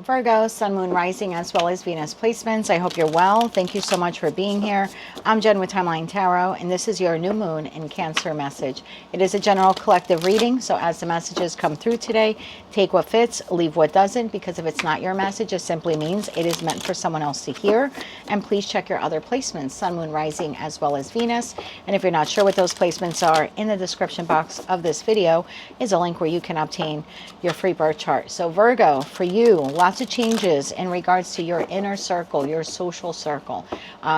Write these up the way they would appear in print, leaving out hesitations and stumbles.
Virgo, Sun, Moon, Rising, as well as Venus placements. I hope you're well. Thank you so much for being here. I'm Jen with Timeline Tarot, and this is your new moon in Cancer message. It is a general collective reading, so as the messages come through today, take what fits, leave what doesn't, because if it's not your message, it simply means it is meant for someone else to hear. And please check your other placements, Sun, Moon, Rising, as well as Venus. And if you're not sure what those placements are, in the description box of this video is a link where you can obtain your free birth chart. So Virgo, for you, lots of changes in regards to your inner circle, your social circle.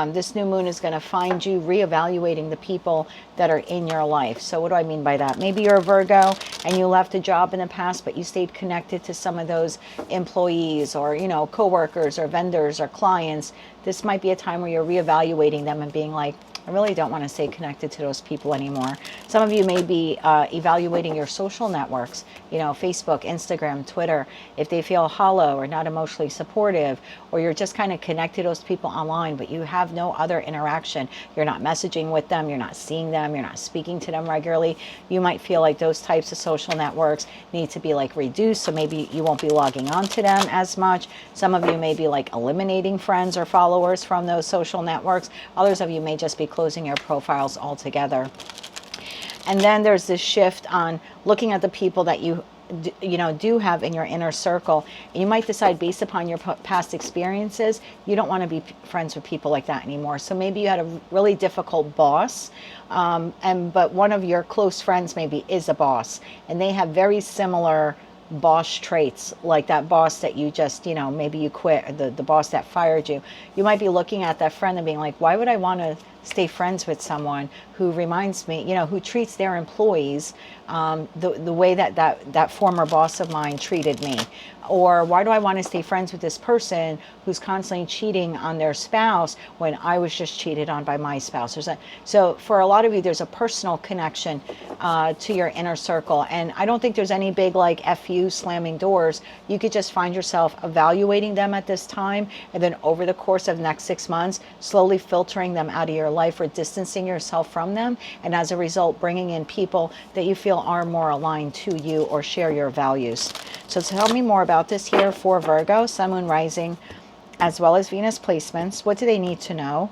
This new moon is going to find you reevaluating the people that are in your life. So what do I mean by that? Maybe you're a Virgo and you left a job in the past, but you stayed connected to some of those employees or, coworkers or vendors or clients. This might be a time where you're reevaluating them and being like, I really don't want to stay connected to those people anymore. Some of you may be evaluating your social networks, Facebook, Instagram, Twitter, if they feel hollow or not emotionally supportive, or you're just kind of connected to those people online, but you have no other interaction. You're not messaging with them, you're not seeing them, you're not speaking to them regularly. You might feel like those types of social networks need to be reduced, so maybe you won't be logging on to them as much. Some of you may be eliminating friends or followers from those social networks. Others of you may just be closing your profiles altogether. And then there's this shift on looking at the people that you do have in your inner circle. And you might decide, based upon your past experiences, you don't want to be friends with people like that anymore. So maybe you had a really difficult boss, but one of your close friends maybe is a boss, and they have very similar boss traits, like that boss that you just, maybe you quit, the boss that fired you. You might be looking at that friend and being like, why would I want to stay friends with someone who reminds me, who treats their employees the way that former boss of mine treated me? Or why do I want to stay friends with this person who's constantly cheating on their spouse when I was just cheated on by my spouse? So for a lot of you, there's a personal connection to your inner circle. And I don't think there's any big F you slamming doors. You could just find yourself evaluating them at this time, and then over the course of the next 6 months, slowly filtering them out of your life or distancing yourself from them. And as a result, bringing in people that you feel are more aligned to you or share your values. So tell me more about this here for Virgo, Sun, Moon, Rising, as well as Venus placements. What do they need to know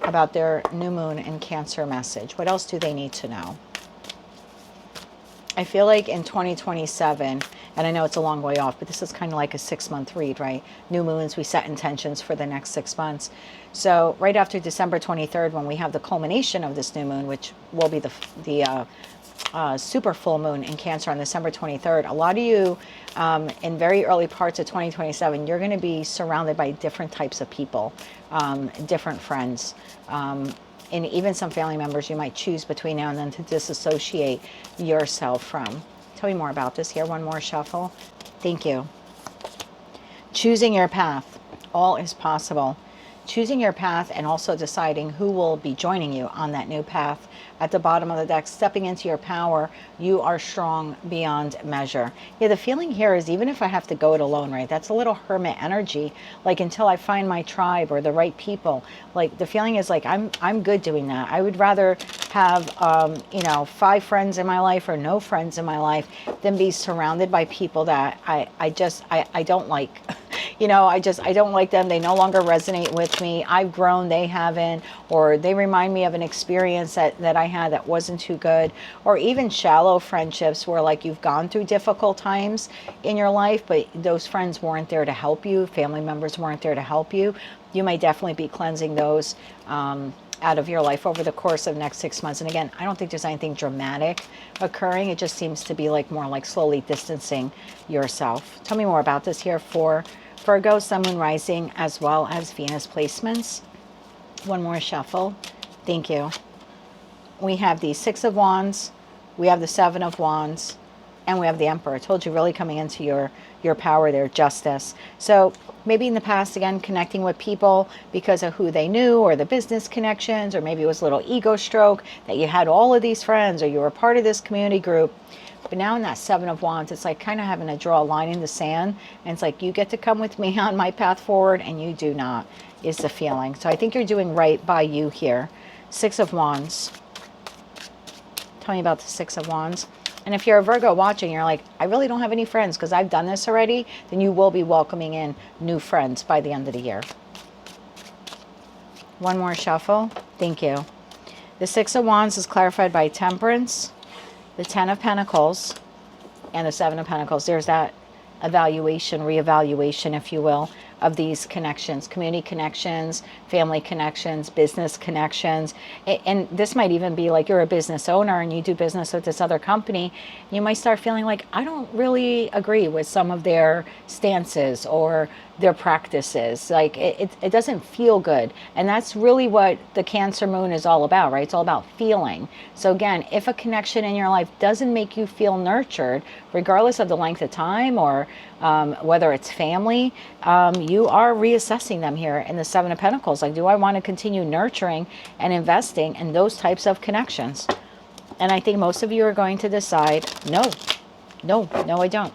about their new moon in Cancer message? What else do they need to know? I feel like in 2027, and I know it's a long way off, but this is kind of like a 6-month read, right? New moons, we set intentions for the next 6 months. So right after December 23rd, when we have the culmination of this new moon, which will be the super full moon in Cancer on December 23rd, a lot of you in very early parts of 2027, you're going to be surrounded by different types of people, different friends, and even some family members you might choose between now and then to disassociate yourself from. Tell me more about this here. One more shuffle. Thank you. Choosing your path. All is possible. Choosing your path and also deciding who will be joining you on that new path. At the bottom of the deck, stepping into your power, you are strong beyond measure. Yeah, the feeling here is, even if I have to go it alone, right? That's a little hermit energy, until I find my tribe or the right people. The feeling is I'm good doing that. I would rather have 5 friends in my life or no friends in my life than be surrounded by people that I don't like. I don't like them. They no longer resonate with me. I've grown, they haven't, or they remind me of an experience that I had that wasn't too good, or even shallow friendships where you've gone through difficult times in your life, but those friends weren't there to help you. Family members weren't there to help you. You may definitely be cleansing those out of your life over the course of next 6 months. And again, I don't think there's anything dramatic occurring. It just seems to be more slowly distancing yourself. Tell me more about this here for Virgo, Sun, Moon, Rising, as well as Venus placements. One more shuffle. Thank you. We have the 6 of Wands, we have the 7 of Wands, and we have the Emperor. I told you, really coming into your power there, justice. So maybe in the past, again, connecting with people because of who they knew or the business connections, or maybe it was a little ego stroke that you had all of these friends or you were part of this community group. But now in that 7 of Wands, it's kind of having to draw a line in the sand. And it's you get to come with me on my path forward, and you do not, is the feeling. So I think you're doing right by you here. 6 of Wands. Tell me about the 6 of Wands. And if you're a Virgo watching, you're like, I really don't have any friends because I've done this already, then you will be welcoming in new friends by the end of the year. One more shuffle. Thank you. The Six of Wands is clarified by Temperance, the Ten of Pentacles, and the Seven of Pentacles. There's that evaluation, reevaluation, if you will, of these connections, community connections, family connections, business connections. And this might even be like you're a business owner and you do business with this other company. You might start feeling like, I don't really agree with some of their stances or their practices. Like it doesn't feel good. And that's really what the Cancer moon is all about, right? It's all about feeling. So again, if a connection in your life doesn't make you feel nurtured, regardless of the length of time or whether it's family, you are reassessing them here in the Seven of Pentacles. Like, do I want to continue nurturing and investing in those types of connections? And I think most of you are going to decide, no, I don't.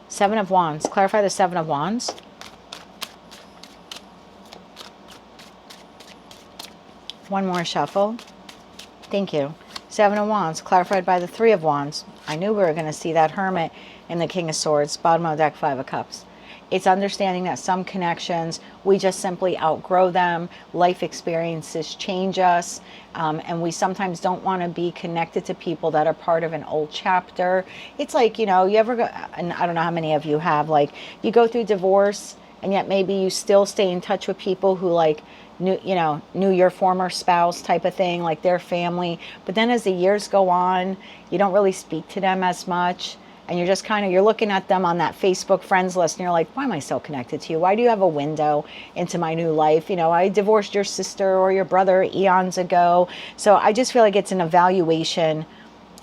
Seven of Wands. Clarify the Seven of Wands. One more shuffle. Thank you. Seven of Wands. Clarified by the Three of Wands. I knew we were going to see that Hermit and the King of Swords. Bottom of the deck, Five of Cups. It's understanding that some connections, we just simply outgrow them. Life experiences change us. And we sometimes don't want to be connected to people that are part of an old chapter. It's like, you know, you ever go, and I don't know how many of you have, like, you go through divorce and yet maybe you still stay in touch with people who like knew your former spouse type of thing, like their family. But then as the years go on, you don't really speak to them as much. And you're just kind of, you're looking at them on that Facebook friends list and you're like, why am I still connected to you? Why do you have a window into my new life? You know, I divorced your sister or your brother eons ago. So I just feel like it's an evaluation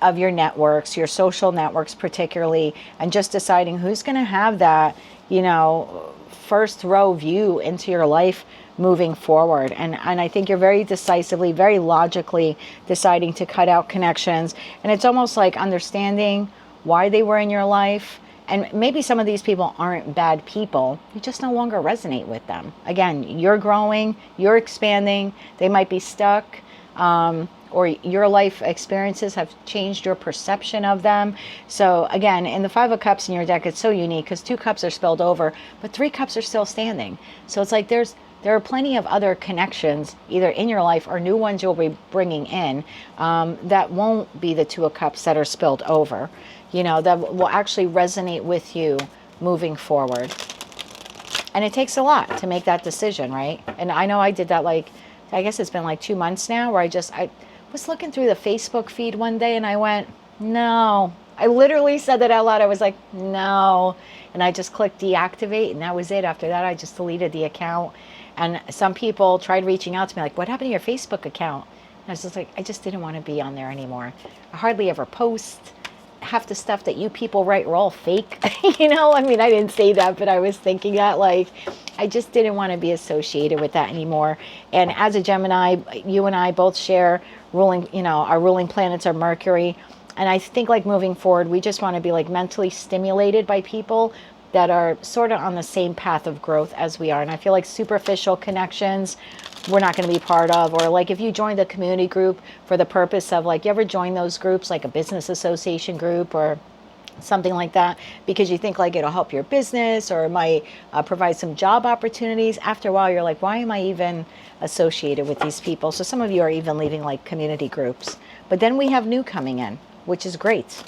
of your networks, your social networks particularly, and just deciding who's going to have that, you know, first row view into your life moving forward. And I think you're very decisively, very logically deciding to cut out connections. And it's almost like understanding why they were in your life. And maybe some of these people aren't bad people. You just no longer resonate with them. Again, you're growing, you're expanding. They might be stuck, or your life experiences have changed your perception of them. So again, in the Five of Cups in your deck, it's so unique because 2 cups are spilled over, but 3 cups are still standing. So it's like there are plenty of other connections either in your life or new ones you'll be bringing in that won't be the 2 of Cups that are spilled over. You know, that will actually resonate with you moving forward. And it takes a lot to make that decision, right? And I know I did that, like, I guess it's been like 2 months now, where I was looking through the Facebook feed one day and I went, no. I literally said that out loud. I was like, no. And I just clicked deactivate and that was it. After that, I just deleted the account. And some people tried reaching out to me like, what happened to your Facebook account? And I was just like, I just didn't want to be on there anymore. I hardly ever post. Half the stuff that you people write are all fake. You know, I mean, I didn't say that, but I was thinking that, like, I just didn't want to be associated with that anymore. And as a Gemini, you and I both share ruling, you know, our ruling planets are Mercury. And I think, like, moving forward, we just want to be like mentally stimulated by people that are sort of on the same path of growth as we are. And I feel like superficial connections we're not going to be part of, or like if you joined a community group for the purpose of, like, you ever join those groups, like a business association group or something like that, because you think like it'll help your business or it might provide some job opportunities. After a while, you're like, why am I even associated with these people? So some of you are even leaving like community groups. But then we have new coming in, which is great.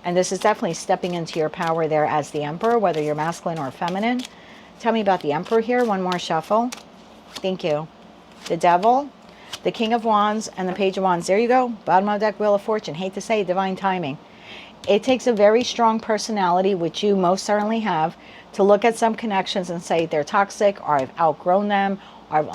And this is definitely stepping into your power there as the Emperor, whether you're masculine or feminine. Tell me about the Emperor here. One more shuffle. Thank you. The Devil, the King of Wands, and the Page of Wands. There you go. Bottom of the deck, Wheel of Fortune. Hate to say, divine timing. It takes a very strong personality, which you most certainly have, to look at some connections and say they're toxic, or I've outgrown them, or I'm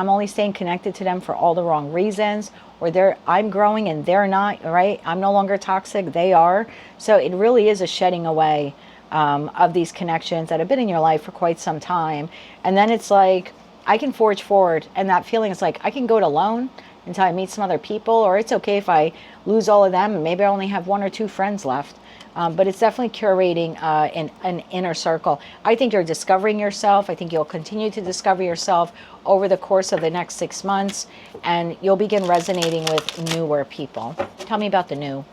only staying connected to them for all the wrong reasons, or I'm growing and they're not, right? I'm no longer toxic, they are. So it really is a shedding away of these connections that have been in your life for quite some time. And then it's like, I can forge forward, and that feeling is like, I can go it alone until I meet some other people, or it's okay if I lose all of them and maybe I only have 1 or 2 friends left. But it's definitely curating an inner circle. I think you're discovering yourself. I think you'll continue to discover yourself over the course of the next 6 months, and you'll begin resonating with newer people. Tell me about the new.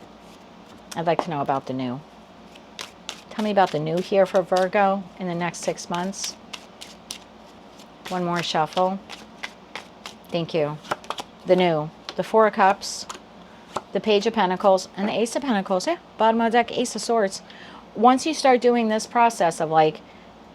I'd like to know about the new. Tell me about the new here for Virgo in the next 6 months. One more shuffle. Thank you. The new. The 4 of Cups, the Page of Pentacles, and the Ace of Pentacles. Yeah, bottom of the deck, Ace of Swords. Once you start doing this process of like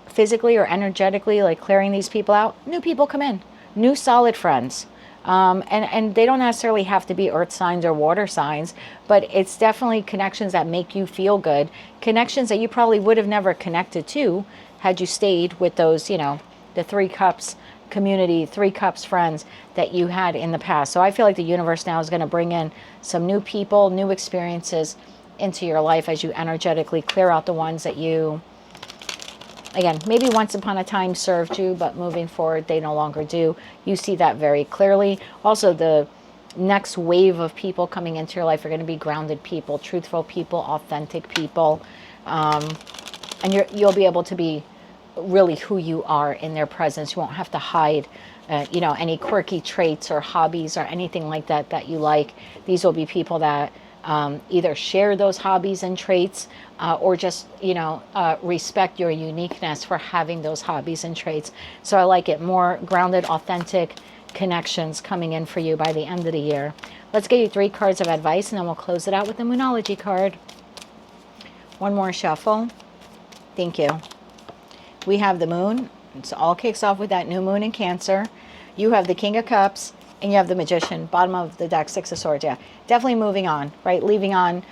physically or energetically like clearing these people out, new people come in. New solid friends. And they don't necessarily have to be earth signs or water signs, but it's definitely connections that make you feel good. Connections that you probably would have never connected to had you stayed with those, you know, the 3 Cups community, 3 Cups friends that you had in the past. So I feel like the universe now is going to bring in some new people, new experiences into your life as you energetically clear out the ones that you, again, maybe once upon a time served you, but moving forward, they no longer do. You see that very clearly. Also, the next wave of people coming into your life are going to be grounded people, truthful people, authentic people. And you'll be able to be really who you are in their presence. You won't have to hide, you know, any quirky traits or hobbies or anything like that that you like. These will be people that either share those hobbies and traits or just, you know, respect your uniqueness for having those hobbies and traits. So I like it. More grounded, authentic connections coming in for you by the end of the year. Let's get you 3 cards of advice, and then we'll close it out with the Moonology card. One more shuffle. Thank you. We have the Moon. It all kicks off with that new moon in Cancer. You have the King of Cups, and you have the Magician. Bottom of the deck, 6 of Swords. Yeah, definitely moving on, right? moving on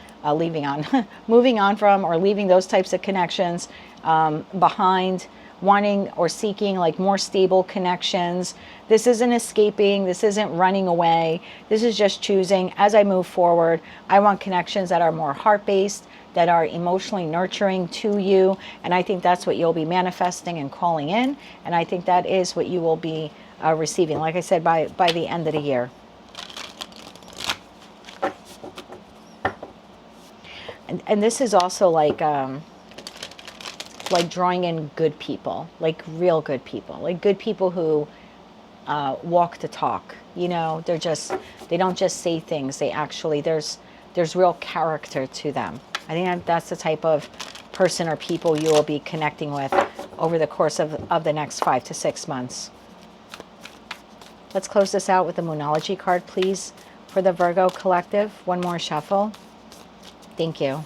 from or leaving those types of connections behind, wanting or seeking like more stable connections. This isn't escaping. This isn't running away. This is just choosing, as I move forward, I want connections that are more heart-based, that are emotionally nurturing to you. And I think that's what you'll be manifesting and calling in. And I think that is what you will be receiving, like I said, by the end of the year. And this is also like drawing in good people, like real good people, like good people who walk the talk. You know, they don't just say things. They actually, there's real character to them. I think that's the type of person or people you will be connecting with over the course of the next 5 to 6 months. Let's close this out with the Moonology card, please, for the Virgo collective. One more shuffle. Thank you.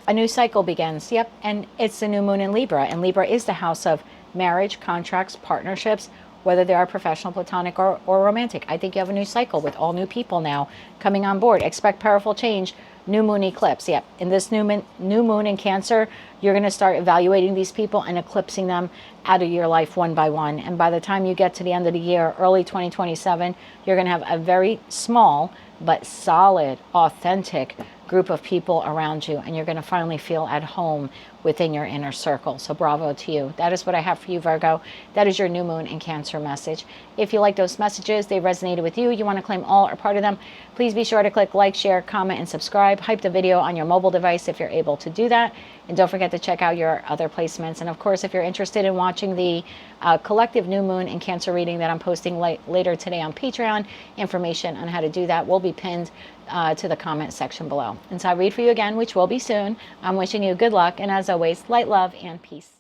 A new cycle begins. Yep, and it's the new moon in Libra, and Libra is the house of marriage, contracts, partnerships, whether they are professional, platonic, or romantic. I think you have a new cycle with all new people now coming on board. Expect powerful change. New moon eclipse. Yep. In this new moon in Cancer, you're going to start evaluating these people and eclipsing them out of your life one by one. And by the time you get to the end of the year, early 2027, you're going to have a very small but solid, authentic group of people around you, and you're going to finally feel at home within your inner circle. So bravo to you. That is what I have for you, Virgo. That is your new moon in Cancer message. If you like those messages, they resonated with you, you want to claim all or part of them, please be sure to click like, share, comment, and subscribe. Hype the video on your mobile device if you're able to do that. And don't forget to check out your other placements. And of course, if you're interested in watching the collective new moon in Cancer reading that I'm posting later today on Patreon, information on how to do that will be pinned to the comment section below. And so I read for you again, which will be soon. I'm wishing you good luck, and as always, light, love, and peace.